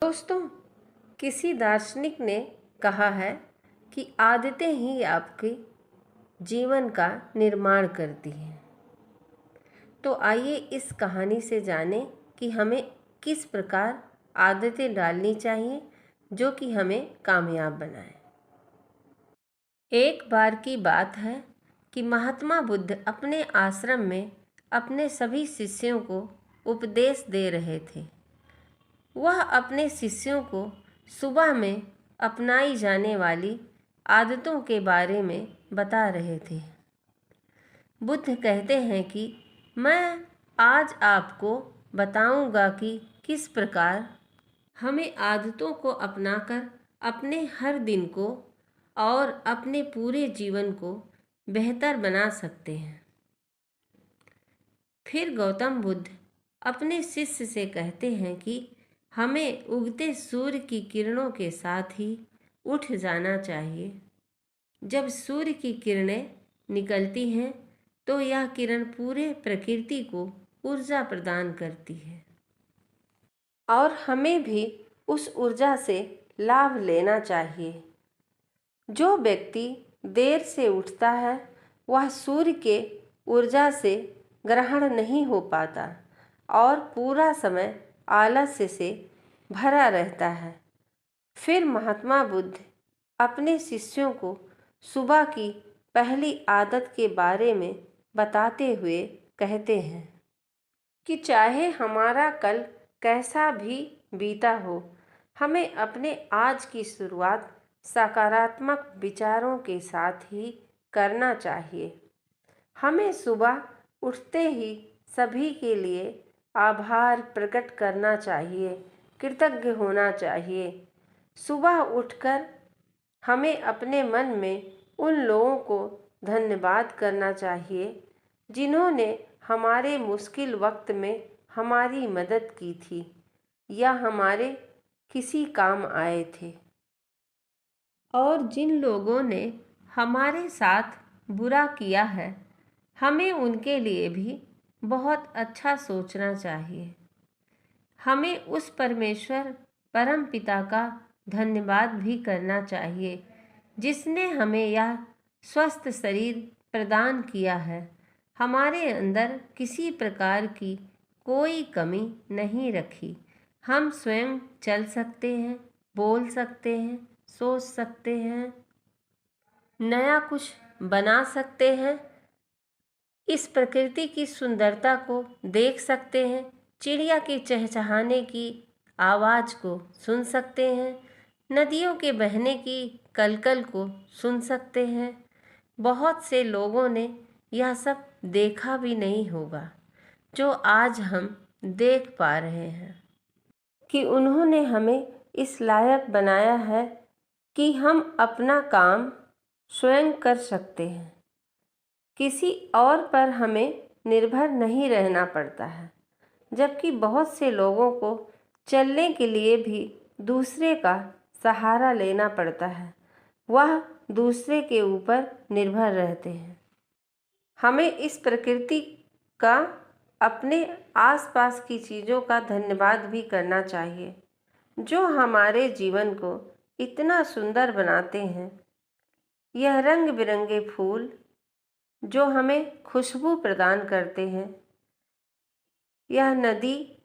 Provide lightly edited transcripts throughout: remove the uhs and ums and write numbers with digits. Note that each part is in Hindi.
दोस्तों, किसी दार्शनिक ने कहा है कि आदतें ही आपके जीवन का निर्माण करती हैं। तो आइए इस कहानी से जानें कि हमें किस प्रकार आदतें डालनी चाहिए जो कि हमें कामयाब बनाए। एक बार की बात है कि महात्मा बुद्ध अपने आश्रम में अपने सभी शिष्यों को उपदेश दे रहे थे। वह अपने शिष्यों को सुबह में अपनाई जाने वाली आदतों के बारे में बता रहे थे। बुद्ध कहते हैं कि मैं आज आपको बताऊंगा कि किस प्रकार हमें आदतों को अपनाकर अपने हर दिन को और अपने पूरे जीवन को बेहतर बना सकते हैं। फिर गौतम बुद्ध अपने शिष्य से कहते हैं कि हमें उगते सूर्य की किरणों के साथ ही उठ जाना चाहिए। जब सूर्य की किरणें निकलती हैं तो यह किरण पूरे प्रकृति को ऊर्जा प्रदान करती है और हमें भी उस ऊर्जा से लाभ लेना चाहिए। जो व्यक्ति देर से उठता है वह सूर्य के ऊर्जा से ग्रहण नहीं हो पाता और पूरा समय आलस्य से भरा रहता है। फिर महात्मा बुद्ध अपने शिष्यों को सुबह की पहली आदत के बारे में बताते हुए कहते हैं कि चाहे हमारा कल कैसा भी बीता हो, हमें अपने आज की शुरुआत सकारात्मक विचारों के साथ ही करना चाहिए। हमें सुबह उठते ही सभी के लिए आभार प्रकट करना चाहिए, कृतज्ञ होना चाहिए। सुबह उठकर हमें अपने मन में उन लोगों को धन्यवाद करना चाहिए जिन्होंने हमारे मुश्किल वक्त में हमारी मदद की थी या हमारे किसी काम आए थे। और जिन लोगों ने हमारे साथ बुरा किया है, हमें उनके लिए भी बहुत अच्छा सोचना चाहिए। हमें उस परमेश्वर परम पिता का धन्यवाद भी करना चाहिए जिसने हमें यह स्वस्थ शरीर प्रदान किया है। हमारे अंदर किसी प्रकार की कोई कमी नहीं रखी। हम स्वयं चल सकते हैं, बोल सकते हैं, सोच सकते हैं, नया कुछ बना सकते हैं, इस प्रकृति की सुंदरता को देख सकते हैं, चिड़िया के चहचहाने की आवाज़ को सुन सकते हैं, नदियों के बहने की कलकल को सुन सकते हैं। बहुत से लोगों ने यह सब देखा भी नहीं होगा जो आज हम देख पा रहे हैं कि उन्होंने हमें इस लायक बनाया है कि हम अपना काम स्वयं कर सकते हैं। किसी और पर हमें निर्भर नहीं रहना पड़ता है, जबकि बहुत से लोगों को चलने के लिए भी दूसरे का सहारा लेना पड़ता है। वह दूसरे के ऊपर निर्भर रहते हैं। हमें इस प्रकृति का, अपने आसपास की चीज़ों का धन्यवाद भी करना चाहिए जो हमारे जीवन को इतना सुंदर बनाते हैं। यह रंग बिरंगे फूल जो हमें खुशबू प्रदान करते हैं, यह नदी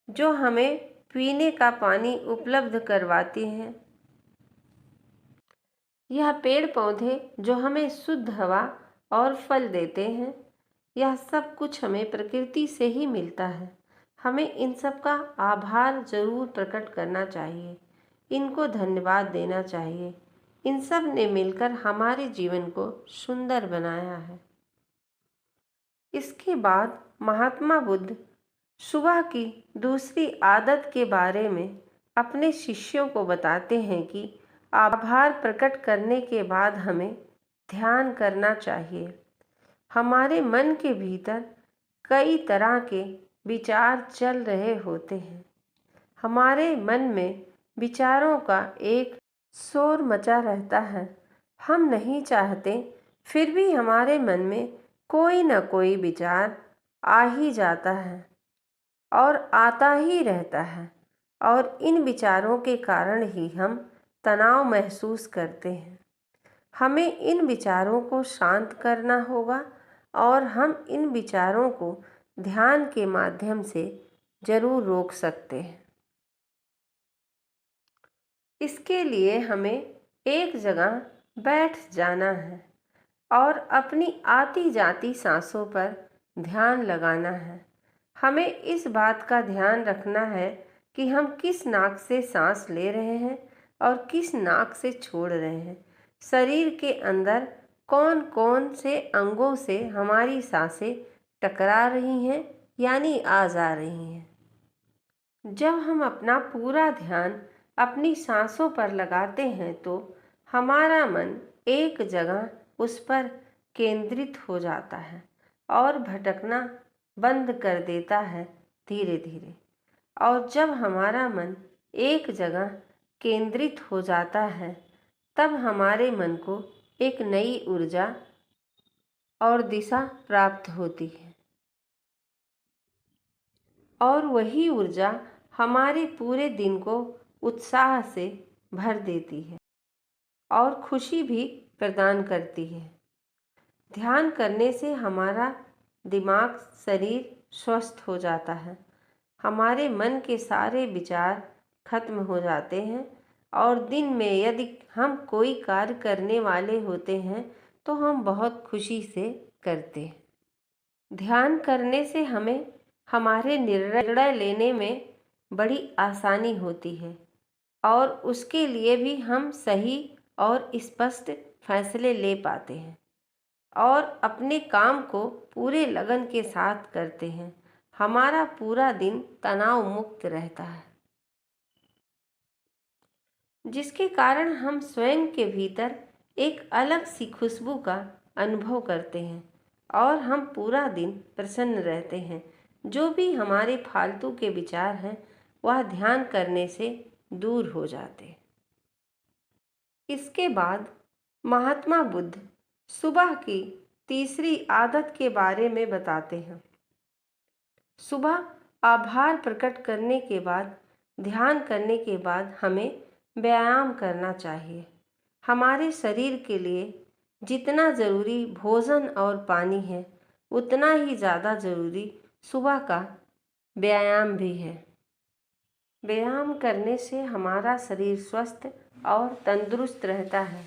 जो हमें पीने का पानी उपलब्ध करवाती हैं, यह पेड़ पौधे जो हमें शुद्ध हवा और फल देते हैं, यह सब कुछ हमें प्रकृति से ही मिलता है। हमें इन सब का आभार जरूर प्रकट करना चाहिए, इनको धन्यवाद देना चाहिए। इन सब ने मिलकर हमारे जीवन को सुंदर बनाया है। इसके बाद महात्मा बुद्ध सुबह की दूसरी आदत के बारे में अपने शिष्यों को बताते हैं कि आभार प्रकट करने के बाद हमें ध्यान करना चाहिए। हमारे मन के भीतर कई तरह के विचार चल रहे होते हैं। हमारे मन में विचारों का एक शोर मचा रहता है। हम नहीं चाहते, फिर भी हमारे मन में कोई न कोई विचार आ ही जाता है और आता ही रहता है। और इन विचारों के कारण ही हम तनाव महसूस करते हैं। हमें इन विचारों को शांत करना होगा और हम इन विचारों को ध्यान के माध्यम से जरूर रोक सकते हैं। इसके लिए हमें एक जगह बैठ जाना है और अपनी आती जाती सांसों पर ध्यान लगाना है। हमें इस बात का ध्यान रखना है कि हम किस नाक से सांस ले रहे हैं और किस नाक से छोड़ रहे हैं। शरीर के अंदर कौन कौन से अंगों से हमारी सांसें टकरा रही हैं यानी आ जा रही हैं। जब हम अपना पूरा ध्यान अपनी सांसों पर लगाते हैं तो हमारा मन एक जगह उस पर केंद्रित हो जाता है और भटकना बंद कर देता है धीरे धीरे। और जब हमारा मन एक जगह केंद्रित हो जाता है तब हमारे मन को एक नई ऊर्जा और दिशा प्राप्त होती है और वही ऊर्जा हमारे पूरे दिन को उत्साह से भर देती है और खुशी भी प्रदान करती है। ध्यान करने से हमारा दिमाग, शरीर स्वस्थ हो जाता है। हमारे मन के सारे विचार खत्म हो जाते हैं और दिन में यदि हम कोई कार्य करने वाले होते हैं तो हम बहुत खुशी से करते हैं। ध्यान करने से हमें हमारे निर्णय लेने में बड़ी आसानी होती है और उसके लिए भी हम सही और स्पष्ट फैसले ले पाते हैं और अपने काम को पूरे लगन के साथ करते हैं। हमारा पूरा दिन तनाव मुक्त रहता है, जिसके कारण हम स्वयं के भीतर एक अलग सी खुशबू का अनुभव करते हैं और हम पूरा दिन प्रसन्न रहते हैं। जो भी हमारे फालतू के विचार हैं वह ध्यान करने से दूर हो जाते हैं। इसके बाद महात्मा बुद्ध सुबह की तीसरी आदत के बारे में बताते हैं। सुबह आभार प्रकट करने के बाद, ध्यान करने के बाद हमें व्यायाम करना चाहिए। हमारे शरीर के लिए जितना ज़रूरी भोजन और पानी है उतना ही ज़्यादा ज़रूरी सुबह का व्यायाम भी है। व्यायाम करने से हमारा शरीर स्वस्थ और तंदुरुस्त रहता है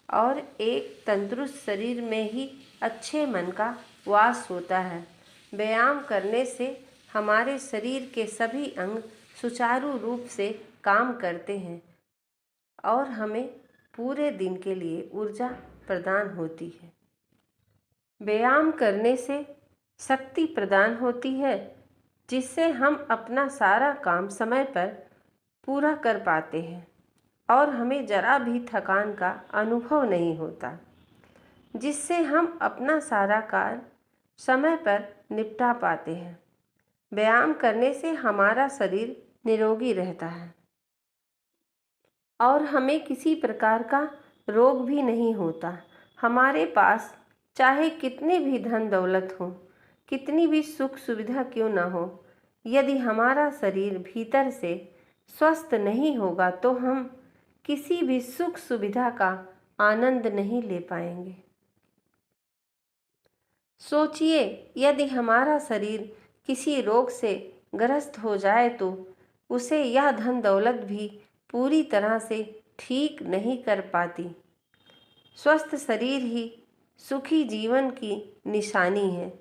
और एक तंदुरुस्त शरीर में ही अच्छे मन का वास होता है। व्यायाम करने से हमारे शरीर के सभी अंग सुचारू रूप से काम करते हैं और हमें पूरे दिन के लिए ऊर्जा प्रदान होती है। व्यायाम करने से शक्ति प्रदान होती है जिससे हम अपना सारा काम समय पर पूरा कर पाते हैं और हमें जरा भी थकान का अनुभव नहीं होता, जिससे हम अपना सारा कार्य समय पर निपटा पाते हैं। व्यायाम करने से हमारा शरीर निरोगी रहता है और हमें किसी प्रकार का रोग भी नहीं होता। हमारे पास चाहे कितनी भी धन दौलत हो, कितनी भी सुख सुविधा क्यों न हो, यदि हमारा शरीर भीतर से स्वस्थ नहीं होगा तो हम किसी भी सुख सुविधा का आनंद नहीं ले पाएंगे। सोचिए, यदि हमारा शरीर किसी रोग से ग्रस्त हो जाए तो उसे यह धन दौलत भी पूरी तरह से ठीक नहीं कर पाती। स्वस्थ शरीर ही सुखी जीवन की निशानी है।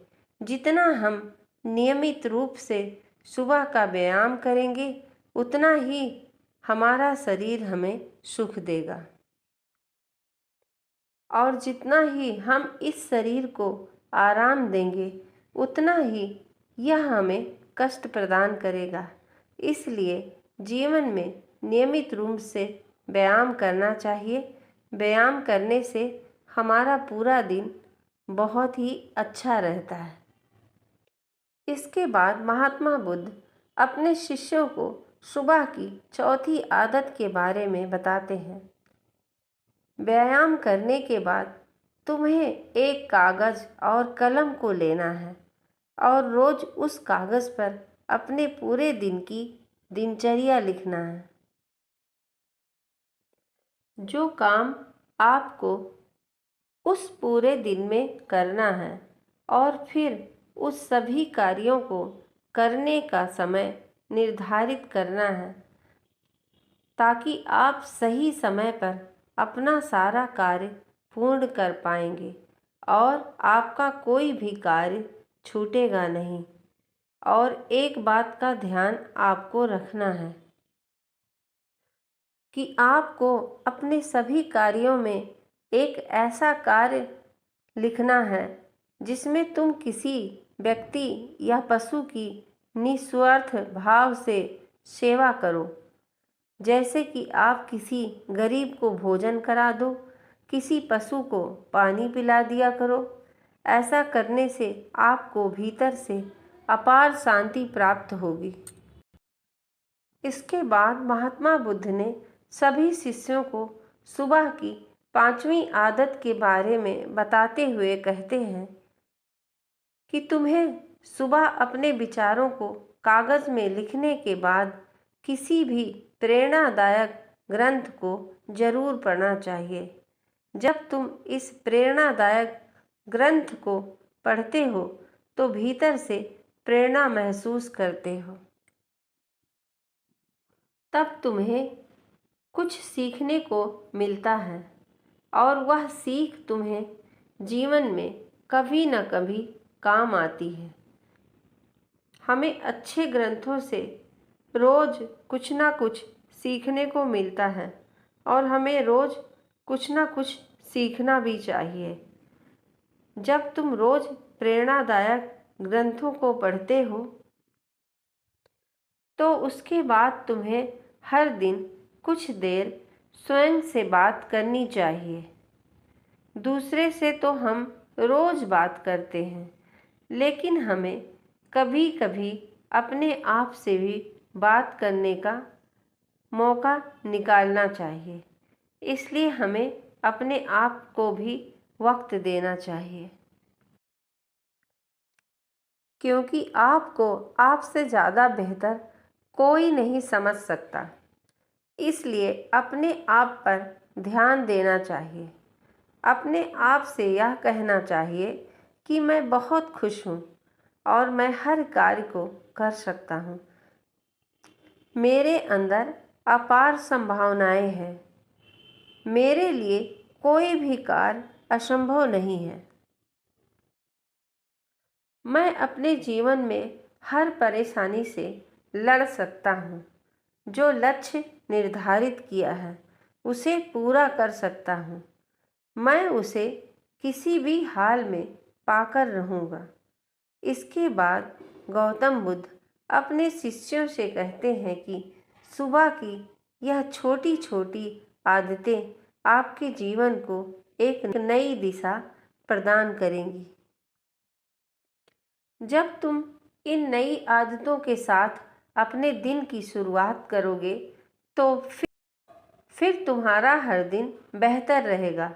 जितना हम नियमित रूप से सुबह का व्यायाम करेंगे उतना ही हमारा शरीर हमें सुख देगा और जितना ही हम इस शरीर को आराम देंगे उतना ही यह हमें कष्ट प्रदान करेगा। इसलिए जीवन में नियमित रूप से व्यायाम करना चाहिए। व्यायाम करने से हमारा पूरा दिन बहुत ही अच्छा रहता है। इसके बाद महात्मा बुद्ध अपने शिष्यों को सुबह की चौथी आदत के बारे में बताते हैं। व्यायाम करने के बाद तुम्हें एक कागज़ और कलम को लेना है और रोज़ उस कागज़ पर अपने पूरे दिन की दिनचर्या लिखना है। जो काम आपको उस पूरे दिन में करना है और फिर उस सभी कार्यों को करने का समय निर्धारित करना है, ताकि आप सही समय पर अपना सारा कार्य पूर्ण कर पाएंगे और आपका कोई भी कार्य छूटेगा नहीं। और एक बात का ध्यान आपको रखना है कि आपको अपने सभी कार्यों में एक ऐसा कार्य लिखना है जिसमें तुम किसी व्यक्ति या पशु की निस्वार्थ भाव से सेवा करो। जैसे कि आप किसी गरीब को भोजन करा दो, किसी पशु को पानी पिला दिया करो। ऐसा करने से आपको भीतर से अपार शांति प्राप्त होगी। इसके बाद महात्मा बुद्ध ने सभी शिष्यों को सुबह की 5वीं आदत के बारे में बताते हुए कहते हैं कि तुम्हें सुबह अपने विचारों को कागज़ में लिखने के बाद किसी भी प्रेरणादायक ग्रंथ को जरूर पढ़ना चाहिए। जब तुम इस प्रेरणादायक ग्रंथ को पढ़ते हो तो भीतर से प्रेरणा महसूस करते हो। तब तुम्हें कुछ सीखने को मिलता है और वह सीख तुम्हें जीवन में कभी न कभी काम आती है। हमें अच्छे ग्रंथों से रोज़ कुछ ना कुछ सीखने को मिलता है और हमें रोज़ कुछ ना कुछ सीखना भी चाहिए। जब तुम रोज़ प्रेरणादायक ग्रंथों को पढ़ते हो तो उसके बाद तुम्हें हर दिन कुछ देर स्वयं से बात करनी चाहिए। दूसरे से तो हम रोज़ बात करते हैं, लेकिन हमें कभी कभी अपने आप से भी बात करने का मौका निकालना चाहिए। इसलिए हमें अपने आप को भी वक्त देना चाहिए, क्योंकि आपको आपसे ज़्यादा बेहतर कोई नहीं समझ सकता। इसलिए अपने आप पर ध्यान देना चाहिए। अपने आप से यह कहना चाहिए कि मैं बहुत खुश हूँ और मैं हर कार्य को कर सकता हूँ। मेरे अंदर अपार संभावनाएं हैं। मेरे लिए कोई भी कार्य असंभव नहीं है। मैं अपने जीवन में हर परेशानी से लड़ सकता हूँ। जो लक्ष्य निर्धारित किया है उसे पूरा कर सकता हूँ। मैं उसे किसी भी हाल में पाकर रहूँगा। इसके बाद गौतम बुद्ध अपने शिष्यों से कहते हैं कि सुबह की यह छोटी छोटी आदतें आपके जीवन को एक नई दिशा प्रदान करेंगी। जब तुम इन नई आदतों के साथ अपने दिन की शुरुआत करोगे तो फिर तुम्हारा हर दिन बेहतर रहेगा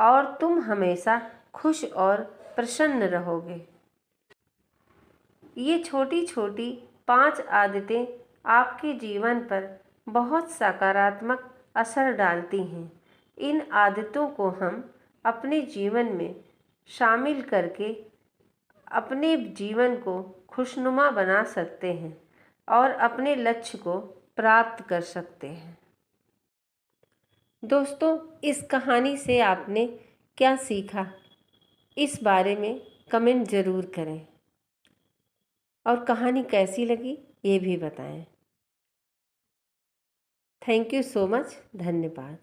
और तुम हमेशा खुश और प्रसन्न रहोगे। ये छोटी छोटी 5 आदतें आपके जीवन पर बहुत सकारात्मक असर डालती हैं। इन आदतों को हम अपने जीवन में शामिल करके अपने जीवन को खुशनुमा बना सकते हैं और अपने लक्ष्य को प्राप्त कर सकते हैं। दोस्तों, इस कहानी से आपने क्या सीखा, इस बारे में कमेंट ज़रूर करें और कहानी कैसी लगी ये भी बताएं। Thank you so much. धन्यवाद।